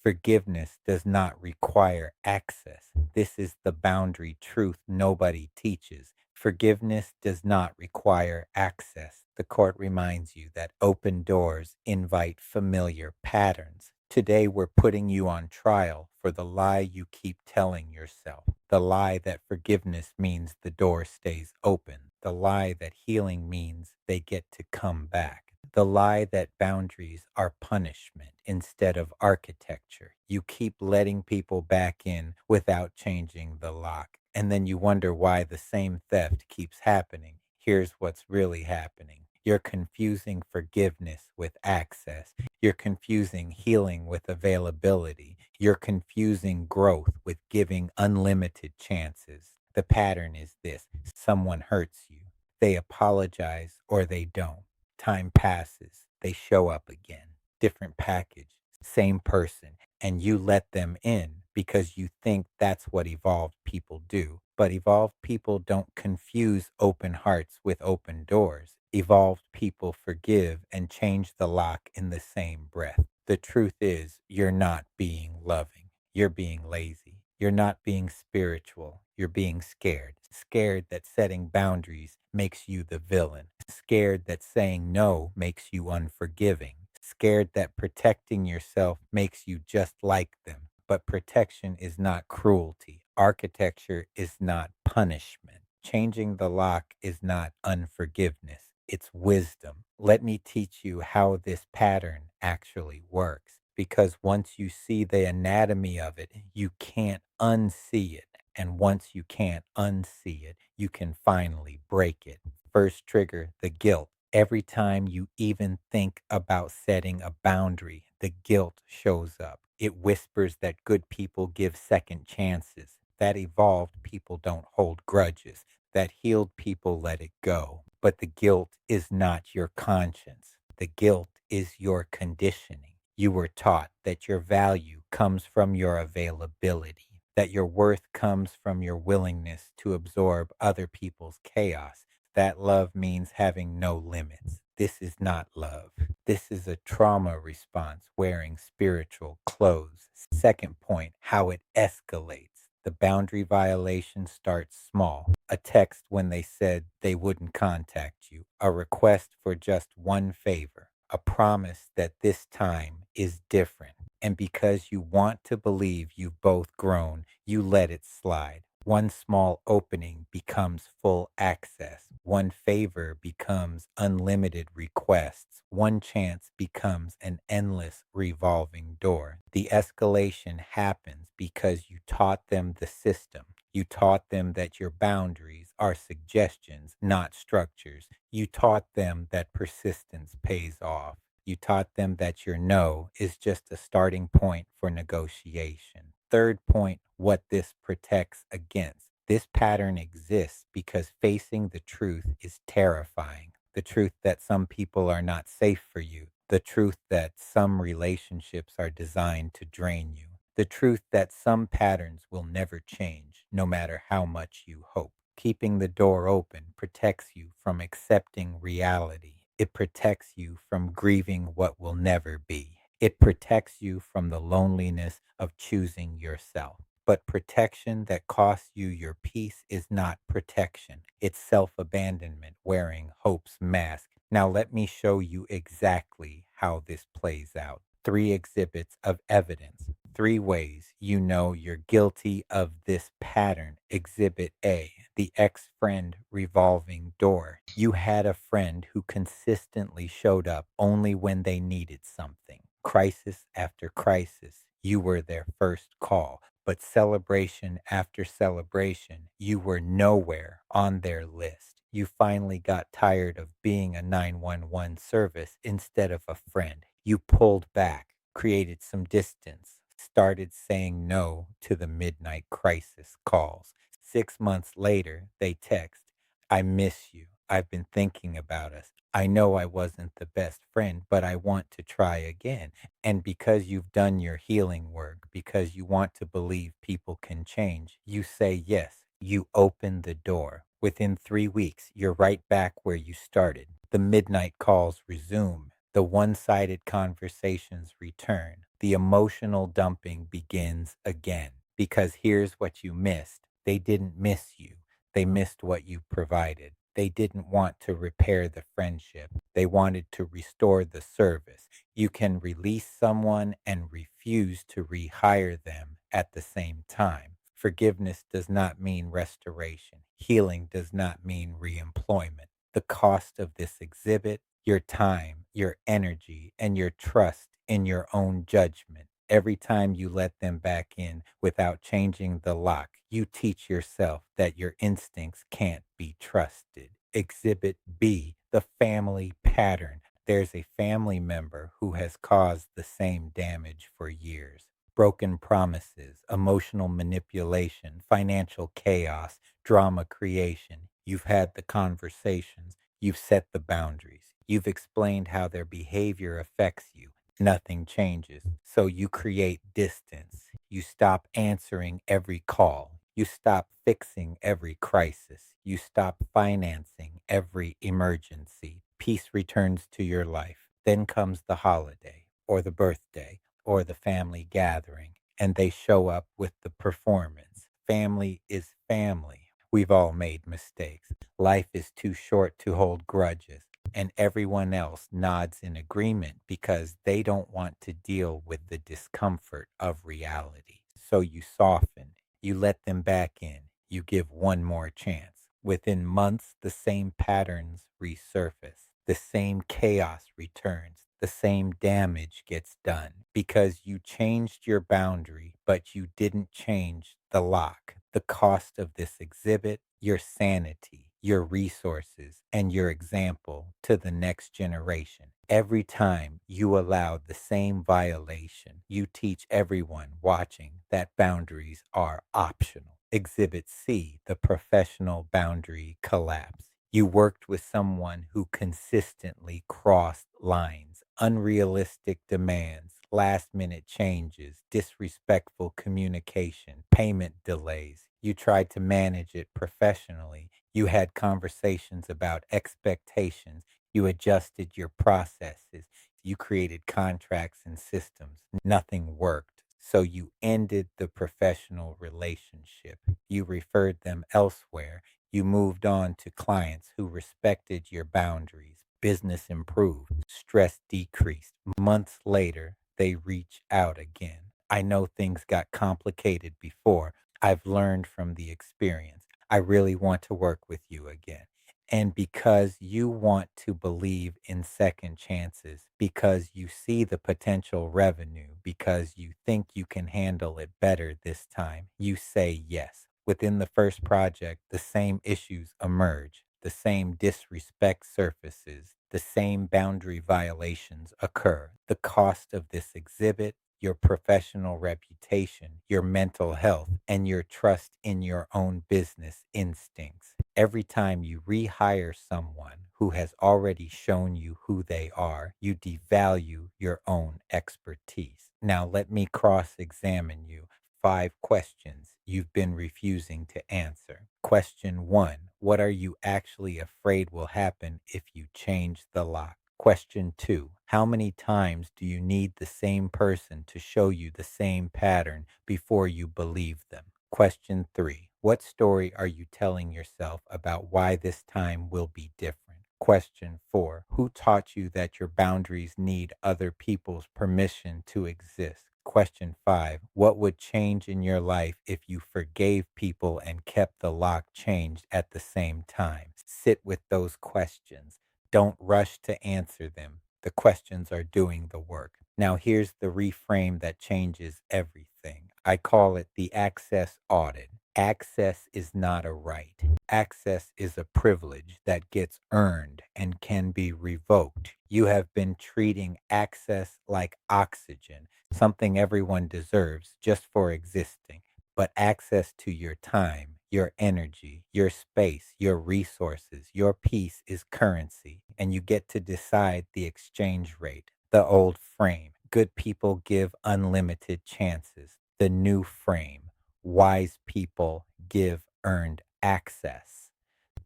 Forgiveness does not require access. This is the boundary truth nobody teaches. Forgiveness does not require access. The court reminds you that open doors invite familiar patterns. Today, we're putting you on trial for the lie you keep telling yourself. The lie that forgiveness means the door stays open. The lie that healing means they get to come back. The lie that boundaries are punishment instead of architecture. You keep letting people back in without changing the lock. And then you wonder why the same theft keeps happening. Here's what's really happening. You're confusing forgiveness with access. You're confusing healing with availability. You're confusing growth with giving unlimited chances. The pattern is this: someone hurts you, they apologize or they don't. Time passes, they show up again. Different package, same person, and you let them in because you think that's what evolved people do. But evolved people don't confuse open hearts with open doors. Evolved people forgive and change the lock in the same breath. The truth is, you're not being loving. You're being lazy. You're not being spiritual. You're being scared. Scared that setting boundaries makes you the villain. Scared that saying no makes you unforgiving. Scared that protecting yourself makes you just like them. But protection is not cruelty. Architecture is not punishment. Changing the lock is not unforgiveness. It's wisdom. Let me teach you how this pattern actually works. Because once you see the anatomy of it, you can't unsee it. And once you can't unsee it, you can finally break it. First trigger, the guilt. Every time you even think about setting a boundary, the guilt shows up. It whispers that good people give second chances, that evolved people don't hold grudges, that healed people let it go. But the guilt is not your conscience. The guilt is your conditioning. You were taught that your value comes from your availability, that your worth comes from your willingness to absorb other people's chaos, that love means having no limits. This is not love. This is a trauma response wearing spiritual clothes. Second point, how it escalates. The boundary violation starts small. A text when they said they wouldn't contact you. A request for just one favor. A promise that this time is different. And because you want to believe you've both grown, you let it slide. One small opening becomes full access. One favor becomes unlimited requests. One chance becomes an endless revolving door. The escalation happens because you taught them the system. You taught them that your boundaries are suggestions, not structures. You taught them that persistence pays off. You taught them that your no is just a starting point for negotiation. Third point, what this protects against. This pattern exists because facing the truth is terrifying. The truth that some people are not safe for you. The truth that some relationships are designed to drain you. The truth that some patterns will never change, no matter how much you hope. Keeping the door open protects you from accepting reality. It protects you from grieving what will never be. It protects you from the loneliness of choosing yourself. But protection that costs you your peace is not protection. It's self-abandonment wearing hope's mask. Now let me show you exactly how this plays out. 3 exhibits of evidence. 3 ways you know you're guilty of this pattern. Exhibit A, the ex-friend revolving door. You had a friend who consistently showed up only when they needed something. Crisis after crisis, you were their first call. But celebration after celebration, you were nowhere on their list. You finally got tired of being a 911 service instead of a friend. You pulled back, created some distance, started saying no to the midnight crisis calls. 6 months later, they text, I miss you. I've been thinking about us. I know I wasn't the best friend, but I want to try again. And because you've done your healing work, because you want to believe people can change, you say yes. You open the door. Within 3 weeks, you're right back where you started. The midnight calls resume. The one-sided conversations return. The emotional dumping begins again. Because here's what you missed. They didn't miss you. They missed what you provided. They didn't want to repair the friendship. They wanted to restore the service. You can release someone and refuse to rehire them at the same time. Forgiveness does not mean restoration. Healing does not mean reemployment. The cost of this exhibit, your time, your energy, and your trust in your own judgment. Every time you let them back in without changing the lock, you teach yourself that your instincts can't be trusted. Exhibit B, the family pattern. There's a family member who has caused the same damage for years. Broken promises, emotional manipulation, financial chaos, drama creation. You've had the conversations. You've set the boundaries. You've explained how their behavior affects you. Nothing changes. So you create distance. You stop answering every call. You stop fixing every crisis. You stop financing every emergency. Peace returns to your life. Then comes the holiday or the birthday or the family gathering, and they show up with the performance. Family is family. We've all made mistakes. Life is too short to hold grudges, and everyone else nods in agreement because they don't want to deal with the discomfort of reality. So you soften, you let them back in, you give one more chance. Within months, the same patterns resurface, the same chaos returns, the same damage gets done because you changed your boundary, but you didn't change the lock. The cost of this exhibit, your sanity, your resources, and your example to the next generation. Every time you allow the same violation, you teach everyone watching that boundaries are optional. Exhibit C, the professional boundary collapse. You worked with someone who consistently crossed lines, unrealistic demands, last minute changes, disrespectful communication, payment delays. You tried to manage it professionally. You had conversations about expectations. You adjusted your processes. You created contracts and systems. Nothing worked. So you ended the professional relationship. You referred them elsewhere. You moved on to clients who respected your boundaries. Business improved. Stress decreased. Months later, they reach out again. I know things got complicated before. I've learned from the experience. I really want to work with you again. And because you want to believe in second chances, because you see the potential revenue, because you think you can handle it better this time, you say yes. Within the first project, the same issues emerge, the same disrespect surfaces, the same boundary violations occur. The cost of this exhibit, your professional reputation, your mental health, and your trust in your own business instincts. Every time you rehire someone who has already shown you who they are, you devalue your own expertise. Now, let me cross examine you. 5 questions you've been refusing to answer. Question 1: what are you actually afraid will happen if you change the lock? Question 2: how many times do you need the same person to show you the same pattern before you believe them? Question 3: what story are you telling yourself about why this time will be different? Question 4: who taught you that your boundaries need other people's permission to exist? Question 5: what would change in your life if you forgave people and kept the lock changed at the same time? Sit with those questions. Don't rush to answer them. The questions are doing the work. Now, here's the reframe that changes everything. I call it the access audit. Access is not a right. Access is a privilege that gets earned and can be revoked. You have been treating access like oxygen, something everyone deserves just for existing. But access to your time, your energy, your space, your resources, your peace is currency, and you get to decide the exchange rate. The old frame: good people give unlimited chances. The new frame: wise people give earned access.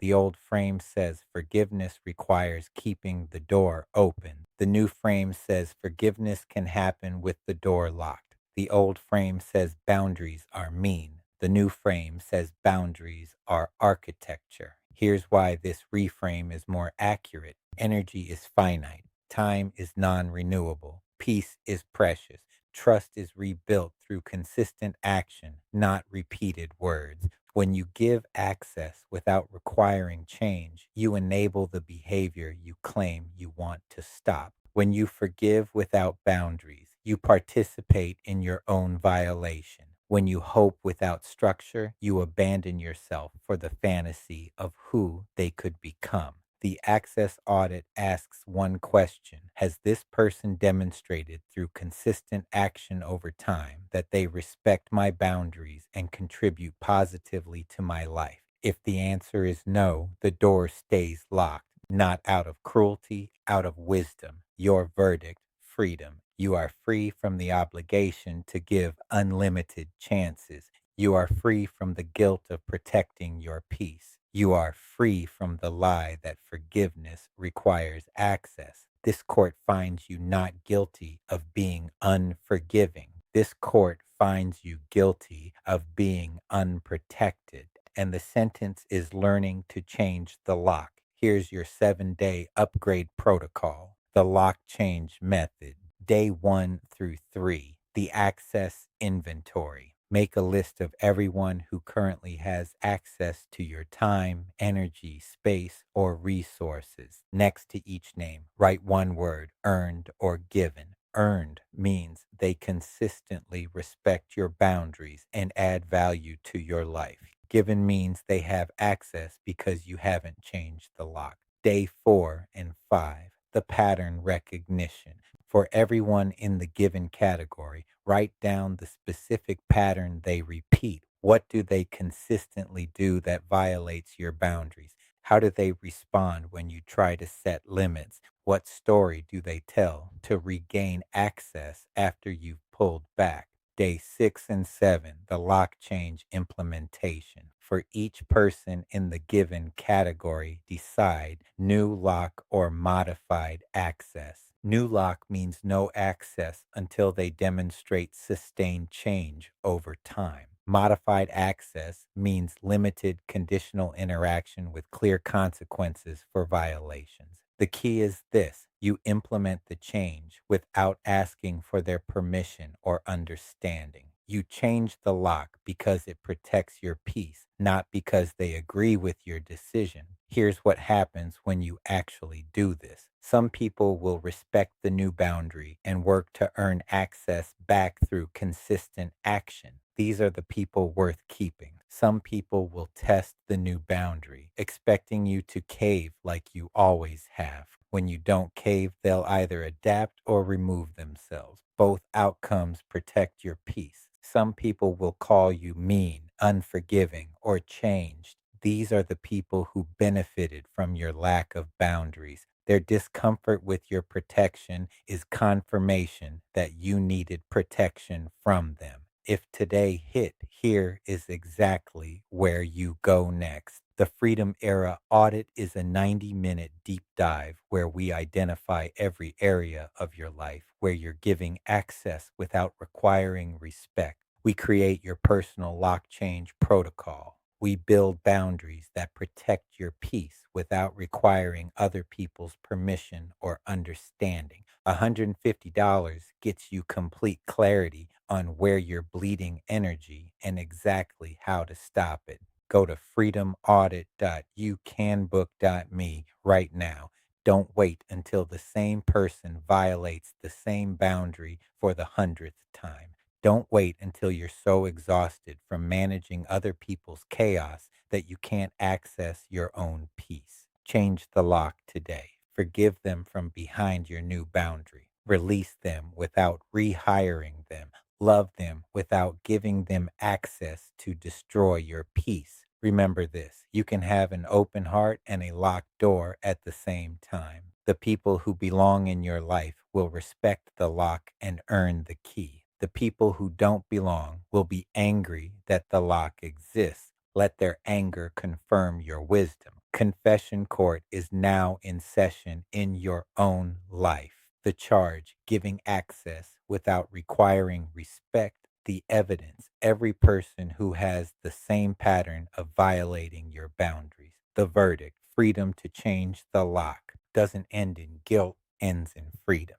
The old frame says forgiveness requires keeping the door open. The new frame says forgiveness can happen with the door locked. The old frame says boundaries are mean. The new frame says boundaries are architecture. Here's why this reframe is more accurate. Energy is finite. Time is non renewable. Peace is precious. Trust is rebuilt through consistent action, not repeated words. When you give access without requiring change, you enable the behavior you claim you want to stop. When you forgive without boundaries, you participate in your own violation. When you hope without structure, you abandon yourself for the fantasy of who they could become. The access audit asks one question. Has this person demonstrated through consistent action over time that they respect my boundaries and contribute positively to my life? If the answer is no, the door stays locked, not out of cruelty, out of wisdom. Your verdict, freedom. You are free from the obligation to give unlimited chances. You are free from the guilt of protecting your peace. You are free from the lie that forgiveness requires access. This court finds you not guilty of being unforgiving. This court finds you guilty of being unprotected. And the sentence is learning to change the lock. Here's your 7-day upgrade protocol. The lock change method. Day 1 through 3. The access inventory. Make a list of everyone who currently has access to your time, energy, space, or resources. Next to each name, write one word, earned or given. Earned means they consistently respect your boundaries and add value to your life. Given means they have access because you haven't changed the lock. Day 4 and 5, the pattern recognition. For everyone in the given category, write down the specific pattern they repeat. What do they consistently do that violates your boundaries? How do they respond when you try to set limits? What story do they tell to regain access after you've pulled back? Day 6 and 7, the lock change implementation. For each person in the given category, decide new lock or modified access. New lock means no access until they demonstrate sustained change over time. Modified access means limited conditional interaction with clear consequences for violations. The key is this: you implement the change without asking for their permission or understanding. You change the lock because it protects your peace, not because they agree with your decision. Here's what happens when you actually do this. Some people will respect the new boundary and work to earn access back through consistent action. These are the people worth keeping. Some people will test the new boundary, expecting you to cave like you always have. When you don't cave, they'll either adapt or remove themselves. Both outcomes protect your peace. Some people will call you mean, unforgiving, or changed. These are the people who benefited from your lack of boundaries. Their discomfort with your protection is confirmation that you needed protection from them. If today hit, here is exactly where you go next. The Freedom Era Audit is a 90-minute deep dive where we identify every area of your life where you're giving access without requiring respect. We create your personal lock change protocol. We build boundaries that protect your peace without requiring other people's permission or understanding. $150 gets you complete clarity on where you're bleeding energy and exactly how to stop it. Go to freedomaudit.youcanbook.me right now. Don't wait until the same person violates the same boundary for the 100th time. Don't wait until you're so exhausted from managing other people's chaos that you can't access your own peace. Change the lock today. Forgive them from behind your new boundary. Release them without rehiring them. Love them without giving them access to destroy your peace. Remember this: you can have an open heart and a locked door at the same time. The people who belong in your life will respect the lock and earn the key. The people who don't belong will be angry that the lock exists. Let their anger confirm your wisdom. Confession court is now in session in your own life. The charge, giving access without requiring respect, the evidence, every person who has the same pattern of violating your boundaries. The verdict, freedom to change the lock, doesn't end in guilt, ends in freedom.